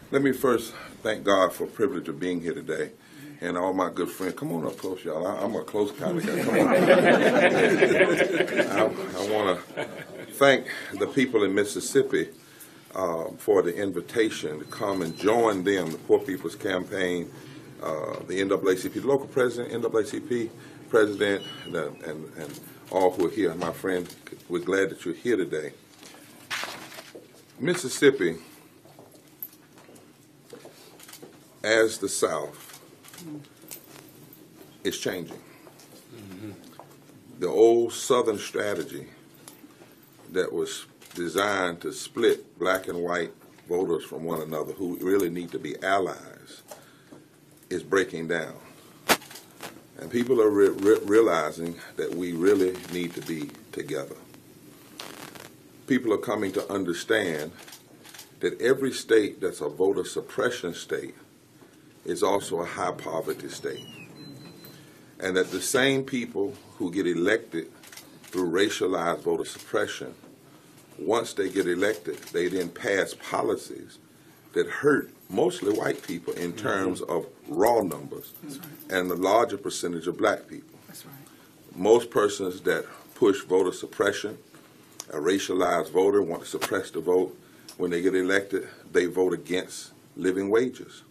Let me first thank God for the privilege of being here today, and all my good friends. Come on up close, y'all. I'm a close kind of guy. Come on. I want to thank the people in Mississippi for the invitation to come and join them, the Poor People's Campaign, the NAACP, the local president, NAACP president, and all who are here. My friend, we're glad that you're here today. Mississippi, as the South, is changing. The old Southern strategy that was designed to split black and white voters from one another who really need to be allies is breaking down. And people are realizing that we really need to be together. People are coming to understand that every state that's a voter suppression state is also a high poverty state. And that the same people who get elected through racialized voter suppression, once they get elected, they then pass policies that hurt mostly white people in terms of raw numbers and the larger percentage of black people. That's right. Most persons that push voter suppression, a racialized voter, want to suppress the vote, when they get elected, they vote against living wages.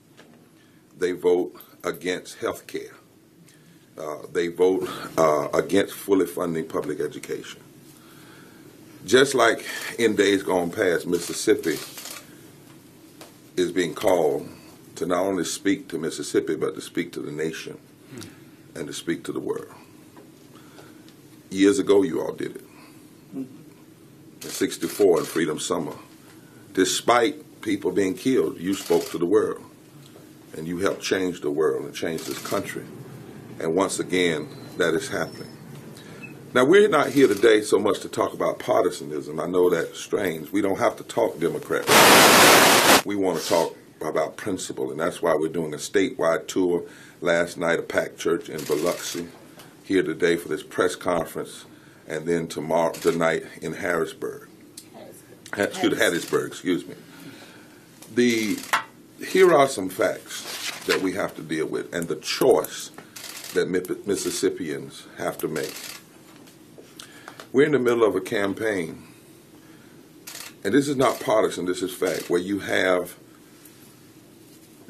They vote against health care. They vote against fully funding public education. Just like in days gone past, Mississippi is being called to not only speak to Mississippi, but to speak to the nation and to speak to the world. Years ago, you all did it. In '64, in Freedom Summer, despite people being killed, you spoke to the world. And you helped change the world and change this country. And once again, that is happening. Now, we're not here today so much to talk about partisanism. I know that's strange. We don't have to talk Democrat. We want to talk about principle, and that's why we're doing a statewide tour. Last night, a packed church in Biloxi. Here today for this press conference, and then tonight in Hattiesburg. Excuse me. Here are some facts that we have to deal with and the choice that Mississippians have to make. We're in the middle of a campaign, and this is not partisan, this is fact, where you have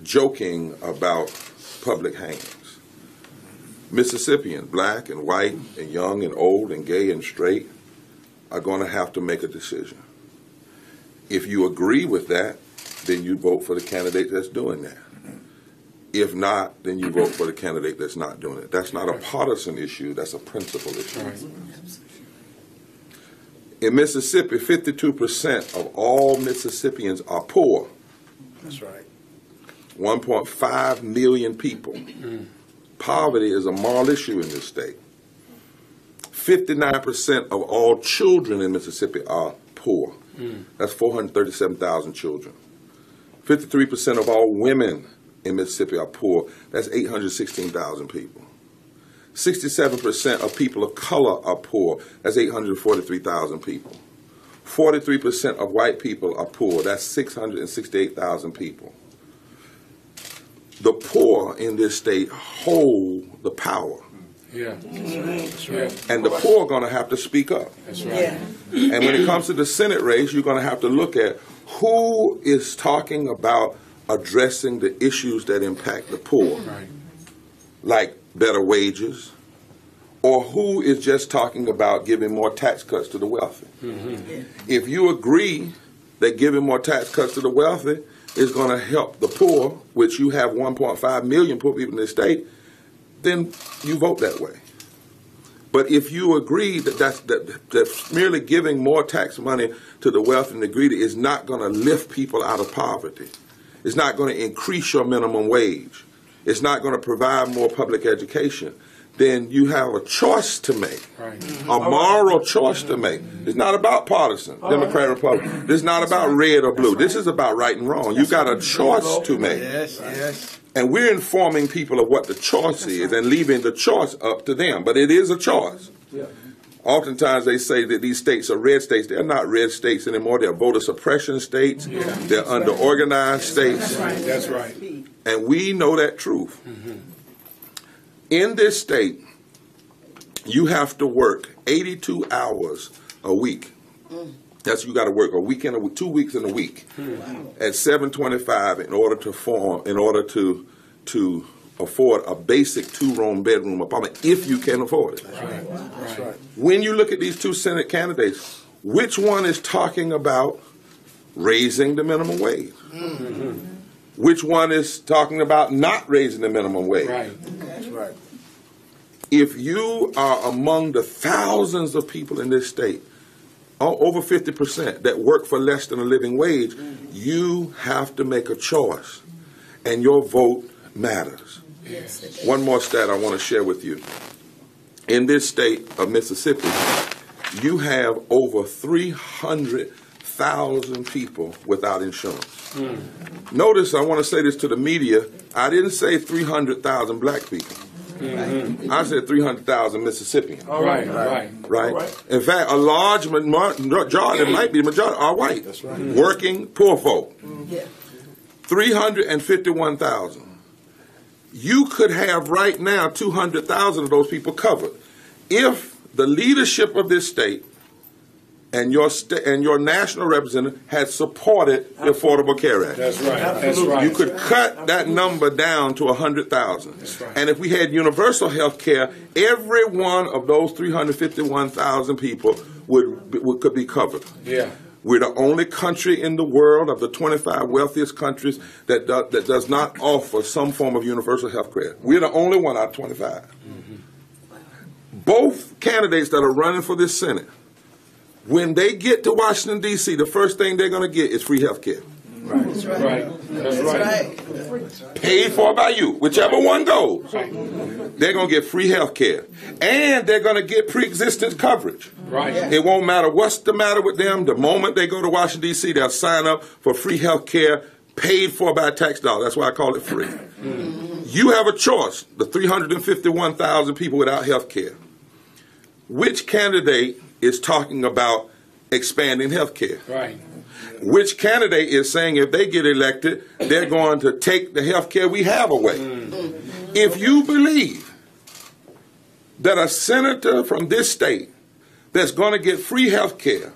joking about public hangings. Mississippians, black and white and young and old and gay and straight, are going to have to make a decision. If you agree with that, then you vote for the candidate that's doing that. If not, then you vote for the candidate that's not doing it. That's not a partisan issue, that's a principle issue. In Mississippi, 52% of all Mississippians are poor. That's right. 1.5 million people. Poverty is a moral issue in this state. 59% of all children in Mississippi are poor. That's 437,000 children. 53% of all women in Mississippi are poor. That's 816,000 people. 67% of people of color are poor. That's 843,000 people. 43% of white people are poor. That's 668,000 people. The poor in this state hold the power. Yeah. That's right. And the poor are going to have to speak up. That's right. And when it comes to the Senate race, you're going to have to look at who is talking about addressing the issues that impact the poor, Right. like better wages, or who is just talking about giving more tax cuts to the wealthy. If you agree that giving more tax cuts to the wealthy is going to help the poor, which you have 1.5 million poor people in this state, then you vote that way. But if you agree that merely giving more tax money to the wealthy and the greedy is not going to lift people out of poverty, it's not going to increase your minimum wage, it's not going to provide more public education, then you have a choice to make, Right. a moral choice to make. It's not about partisan, Democrat, Republican. This is not about red or blue. This is about right and wrong. You got a choice to make. Yes, yes. And we're informing people of what the choice is and leaving the choice up to them. But it is a choice. Oftentimes they say that these states are red states. They're not red states anymore. They're voter suppression states. They're under-organized states. That's right. And we know that truth. In this state, you have to work 82 hours a week. That's you got to work a weekend, 2 weeks in a week, at $7.25 in order to afford a basic 2-room bedroom apartment, if you can afford it. That's right. When you look at these two Senate candidates, which one is talking about raising the minimum wage? Which one is talking about not raising the minimum wage? Right. That's right. If you are among the thousands of people in this state, over 50%, that work for less than a living wage, you have to make a choice, and your vote matters. Yes. One more stat I want to share with you. In this state of Mississippi, you have over 300,000 people without insurance. Notice, I want to say this to the media, I didn't say 300,000 black people. I said 300,000 Mississippians. Right. Right? In fact, a large majority, might be the majority, are white. That's right. Working poor folk. 351,000. You could have right now 200,000 of those people covered if the leadership of this state and your national representative had supported the Affordable Care Act. That's right. That's right. You could cut that number down to 100,000. That's right. And if we had universal health care, every one of those 351,000 people could be covered. Yeah. We're the only country in the world of the 25 wealthiest countries that does not offer some form of universal health care. We're the only one out of 25. Both candidates that are running for this Senate, when they get to Washington, D.C., the first thing they're going to get is free health care. Right. That's right. Paid for by you, whichever one goes. They're going to get free health care. And they're going to get pre-existing coverage. Right. It won't matter what's the matter with them. The moment they go to Washington, D.C., they'll sign up for free health care paid for by tax dollars. That's why I call it free. You have a choice, the 351,000 people without health care. Which candidate is talking about expanding health care? Right. Which candidate is saying if they get elected, they're going to take the health care we have away? If you believe that a senator from this state that's going to get free health care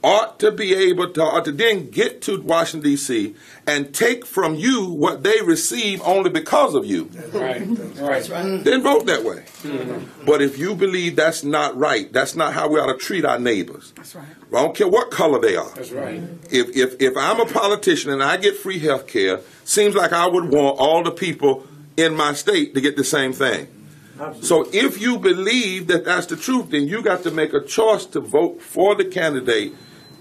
ought to be able to then get to Washington, D.C. and take from you what they receive only because of you, Right. then vote that way. But if you believe that's not right, that's not how we ought to treat our neighbors. That's right. I don't care what color they are. That's right. If I'm a politician and I get free health care, seems like I would want all the people in my state to get the same thing. So if you believe that that's the truth, then you got to make a choice to vote for the candidate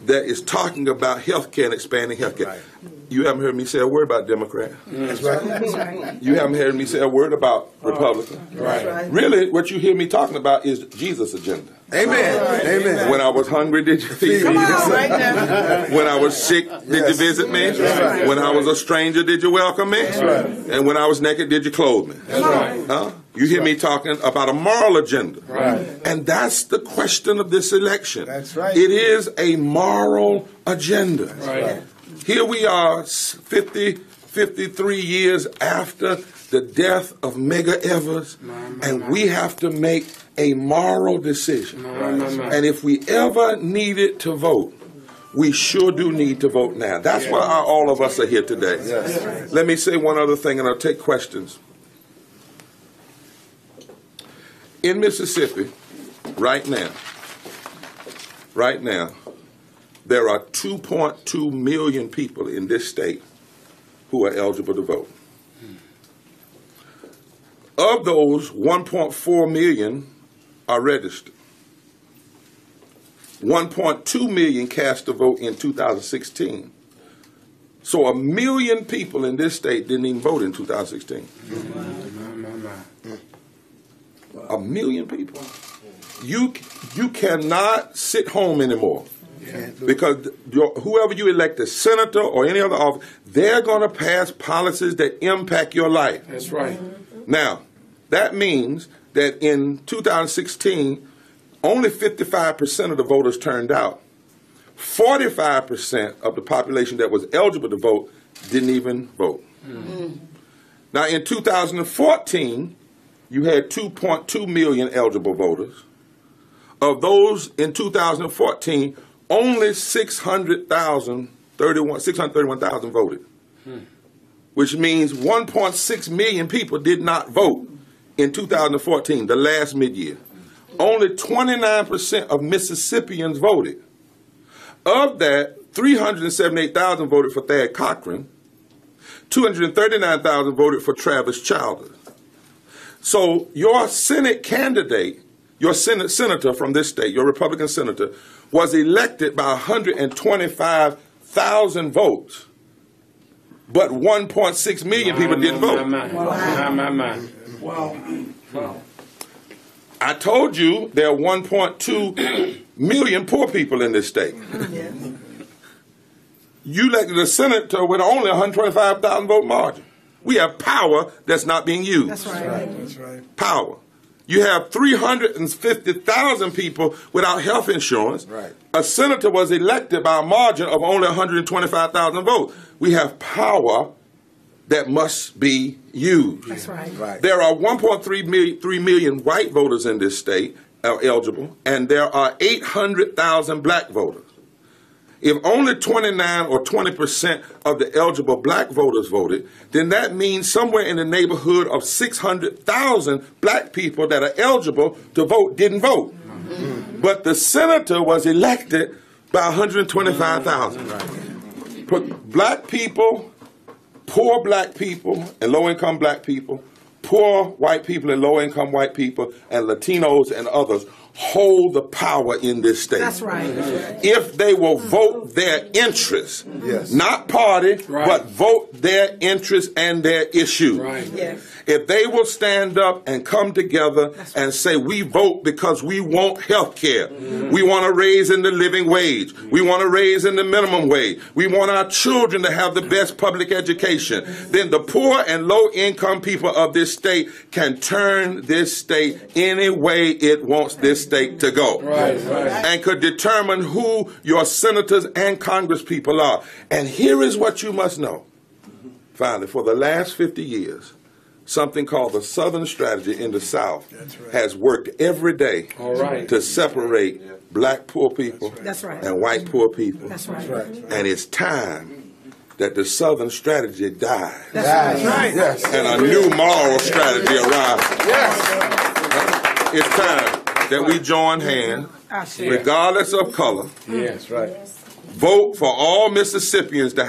that is talking about health care and expanding health care. Right. You haven't heard me say a word about Democrat. That's right. That's right. You haven't heard me say a word about Republican. Right. Really, what you hear me talking about is Jesus' agenda. Amen. Amen. When I was hungry, did you feed me? Come on, right now. When I was sick, did you visit me? right. When I was a stranger, did you welcome me? right. And when I was naked, did you clothe me? That's right. Huh? You hear me talking about a moral agenda. Right. And that's the question of this election. That's right. It is a moral agenda. Right. Here we are, 50 53 years after the death of Medgar Evers, and we have to make a moral decision. And if we ever needed to vote, we sure do need to vote now. That's why all of us are here today. Let me say one other thing, and I'll take questions. In Mississippi, right now, there are 2.2 million people in this state who are eligible to vote. Of those, 1.4 million are registered. 1.2 million cast a vote in 2016. So 1 million people in this state didn't even vote in 2016. 1 million people. You cannot sit home anymore. Because whoever you elect as senator or any other office, they're going to pass policies that impact your life. That's right. Now, that means that in 2016, only 55% of the voters turned out. 45% of the population that was eligible to vote didn't even vote. Now, in 2014, you had 2.2 million eligible voters. Of those in 2014, only 631,000 voted, which means 1.6 million people did not vote in 2014, the last mid-year. Only 29% of Mississippians voted. Of that, 378,000 voted for Thad Cochran, 239,000 voted for Travis Childers. So your Senate candidate, your senator from this state, your Republican senator, was elected by 125,000 votes, but 1.6 million people didn't vote. Wow. I told you there are 1.2 million poor people in this state. You elected a senator with only 125,000 vote margin. We have power that's not being used. That's right. That's right. Power. You have 350,000 people without health insurance. Right. A senator was elected by a margin of only 125,000 votes. We have power that must be used. That's right. Right. There are 1.3 million white voters in this state eligible, and there are 800,000 black voters. If only 29 or 20% of the eligible black voters voted, then that means somewhere in the neighborhood of 600,000 black people that are eligible to vote didn't vote. But the senator was elected by 125,000. Black people, poor black people and low-income black people, poor white people and low-income white people, and Latinos and others hold the power in this state. That's right. If they will vote their interests, not party, but vote their interests and their issues. Yes. If they will stand up and come together and say, we vote because we want health care. We want to raise in the living wage. We want to raise in the minimum wage. We want our children to have the best public education. Then the poor and low-income people of this state can turn this state any way it wants this state to go. And could determine who your senators and congresspeople are. And here is what you must know. Finally, for the last 50 years, something called the Southern Strategy in the South has worked every day to separate black poor people and white poor people. That's right. And it's time that the Southern Strategy dies. That's right. And a new moral strategy arrives. It's time that we join hands, regardless of color. Vote for all Mississippians to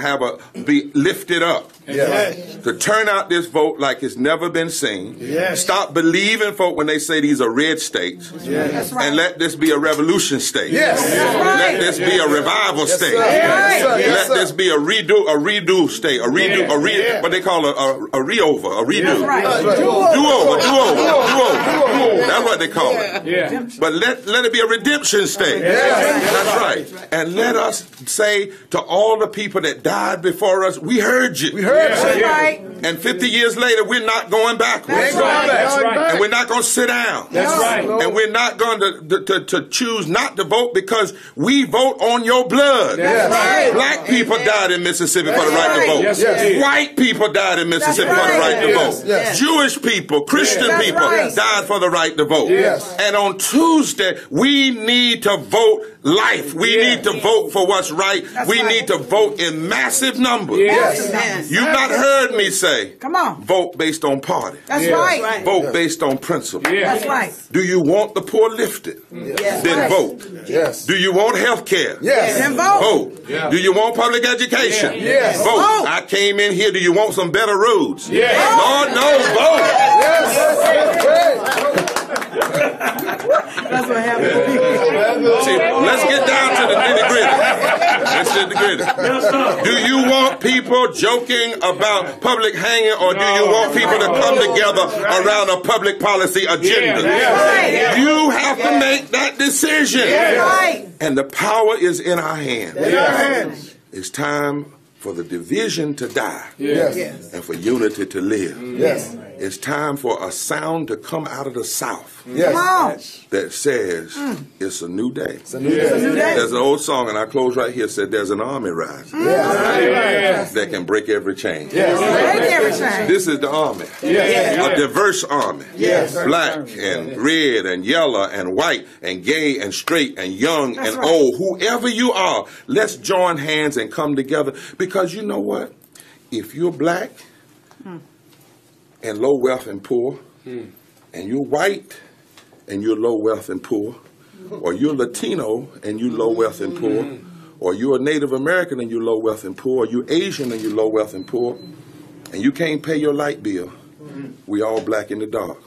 be lifted up. To turn out this vote like it's never been seen. Stop believing folk when they say these are red states. And let this be a revolution state. Let this be a revival state. Let this be a redo state. What they call a reover, a redo. Do over. That's what they call it. Yeah. But let it be a redemption stage. That's right. And let us say to all the people that died before us, we heard you. We heard That's you. right. And 50 years later, we're not going backwards. That's right. That's right. And we're not going to sit down. That's right. And we're not going to choose not to vote because we vote on your blood. That's right. Black people died in Mississippi for the right to vote. Yes, they did. White people died in Mississippi That's for the right to right. vote. Yes. Jewish people, Christian That's people right. died for the right to vote. Yes. And on Tuesday, we need to vote life. We Yeah. need to vote for what's right. We right. need to vote in massive numbers. Yes. Amen. You've not heard me say, Come on. vote based on party. That's Yeah. right. Vote based on principle. Yeah. That's right. Do you want the poor lifted? Yes. Then Right. vote. Yes. Do you want health care? Yes. Then vote. Vote. Yeah. Do you want public education? Yeah. Yes. Vote. Vote. I came in here. Do you want some better roads? Yeah. Lord, no, vote. That's what happened. See, let's get down to the nitty gritty. Let's get the gritty. Do you want people joking about public hanging, or do you want people to come together around a public policy agenda? Yeah. You have to make that decision. That's right. And the power is in our hands. Yes. It's time for the division to die Yes. and for unity to live. Yes. It's time for a sound to come out of the South Yes. Come on. that says it's a new day. It's a new day. There's an old song, and I close right here, said there's an army rising Yeah. that can break every chain. Break everything. This is the army, Yeah. a diverse army. Yes. Black and red and yellow and white and gay and straight and young That's and right. old, whoever you are, let's join hands and come together, because you know what? If you're black and low wealth and poor, and you're white and you're low wealth and poor, or you're Latino and you low wealth and poor, or you're a Native American and you low wealth and poor, or you're Asian and you low wealth and poor, and you can't pay your light bill, we all black in the dark.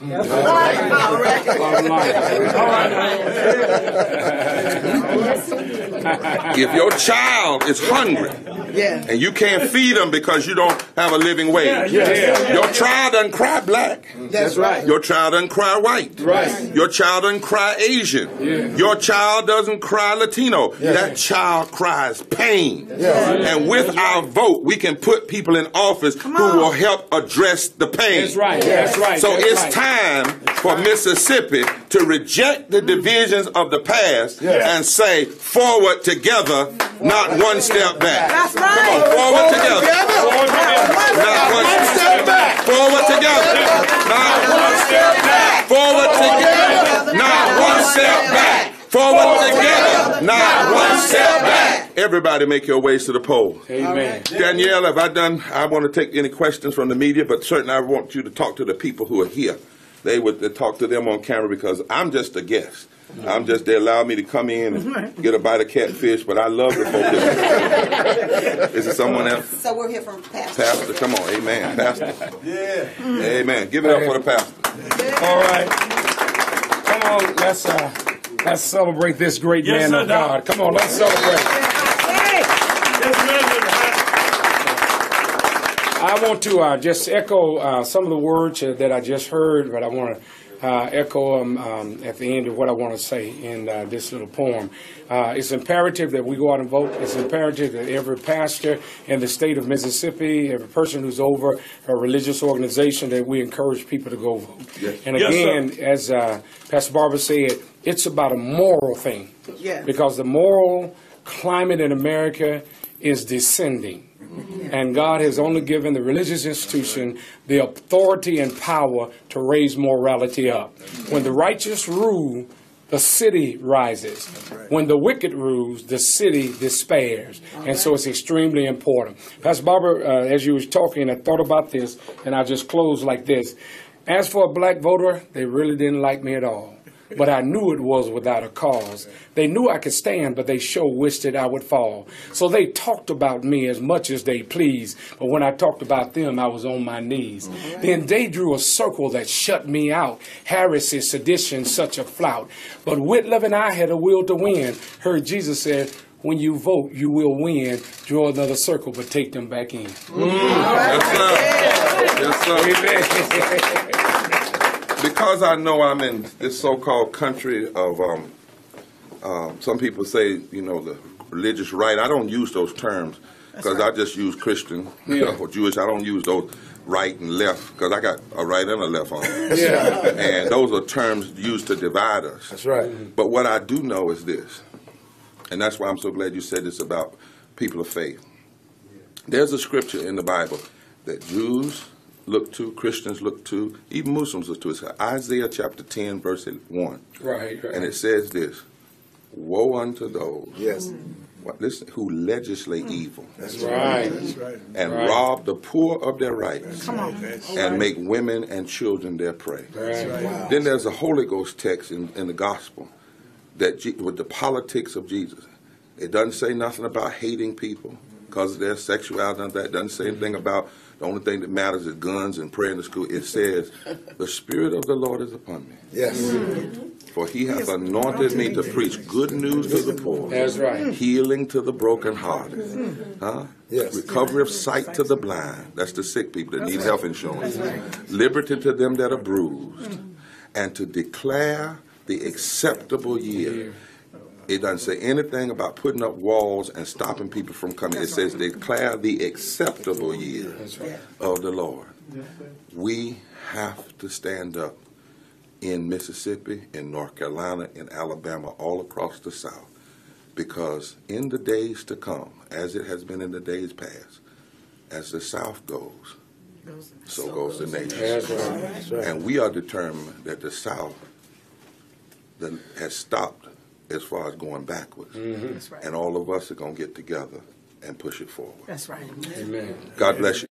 If your child is hungry Yeah. and you can't feed them because you don't have a living wage, your child doesn't cry black. That's right. Your child doesn't cry white. Right. Your child doesn't cry Asian. Your child doesn't cry Latino. That child cries pain. And with our vote, we can put people in office who will help address the pain. That's right. That's right. So That's it's right. time for Mississippi to reject the divisions of the past and say, forward together, not one step back. That's Come on, right. forward together. Not one step back. Forward together. Not one step back. Forward together. Not one step back. Forward together. Not one step back. Everybody make your ways to the poll. Amen. Danielle, have I done? I want to take any questions from the media, but certainly I want you to talk to the people who are here. They would talk to them on camera, because I'm just a guest. They allow me to come in and get a bite of catfish, but I love the folks. Is it someone else? So we're here from Pastor. Pastor, come on, amen. Pastor. Yeah. Amen. Give it up for the pastor. All right. Come on, let's celebrate this great man of God. Come on, let's celebrate. I want to just echo some of the words that I just heard, but I want to echo them at the end of what I want to say in this little poem. It's imperative that we go out and vote. It's imperative that every pastor in the state of Mississippi, every person who's over a religious organization, that we encourage people to go vote. Yes. And again, as Pastor Barbara said, it's about a moral thing. Yeah. Because the moral climate in America is descending. And God has only given the religious institution the authority and power to raise morality up. When the righteous rule, the city rises. When the wicked rules, the city despairs. And so it's extremely important. Pastor Barbara, as you was talking, I thought about this, and I just closed like this. As for a black voter, they really didn't like me at all. But I knew it was without a cause. They knew I could stand, but they sure wished that I would fall. So they talked about me as much as they pleased. But when I talked about them, I was on my knees. Then they drew a circle that shut me out. Heresy, sedition, such a flout. But Whitlow and I had a will to win. Heard Jesus said, when you vote, you will win. Draw another circle, but take them back in. Yes, sir. Yes, sir. Amen. because I know I'm in this so-called country of, some people say, you know, the religious right. I don't use those terms because I just use Christian or Jewish. I don't use those right and left because I got a right and a left on it. Yeah. And those are terms used to divide us. That's right. But what I do know is this, and that's why I'm so glad you said this about people of faith. There's a scripture in the Bible that Jews look to, Christians look to, even Muslims look to. It's Isaiah chapter 10, verse 1. Right. And it says this, woe unto those Yes. listen, who legislate evil That's Right. That's right. and Right. rob the poor of their rights Come on. and make women and children their prey. Right. Wow. Then there's a Holy Ghost text in the gospel that with the politics of Jesus. It doesn't say nothing about hating people because of their sexuality. None of that. It doesn't say anything about the only thing that matters is guns and prayer in the school. It says, the Spirit of the Lord is upon me. Yes. For he hath anointed me to preach good news to the poor. That's right. Healing to the brokenhearted. Yes. Recovery of sight to the blind. That's the sick people that need health insurance. Liberty to them that are bruised. And to declare the acceptable year. It doesn't say anything about putting up walls and stopping people from coming. It says declare the acceptable year of the Lord. We have to stand up in Mississippi, in North Carolina, in Alabama, all across the South. Because in the days to come, as it has been in the days past, as the South goes, so goes the nation. That's right. That's right. And we are determined that the South has stopped as far as going backwards. That's right. And all of us are going to get together and push it forward. That's right. Amen. God bless you.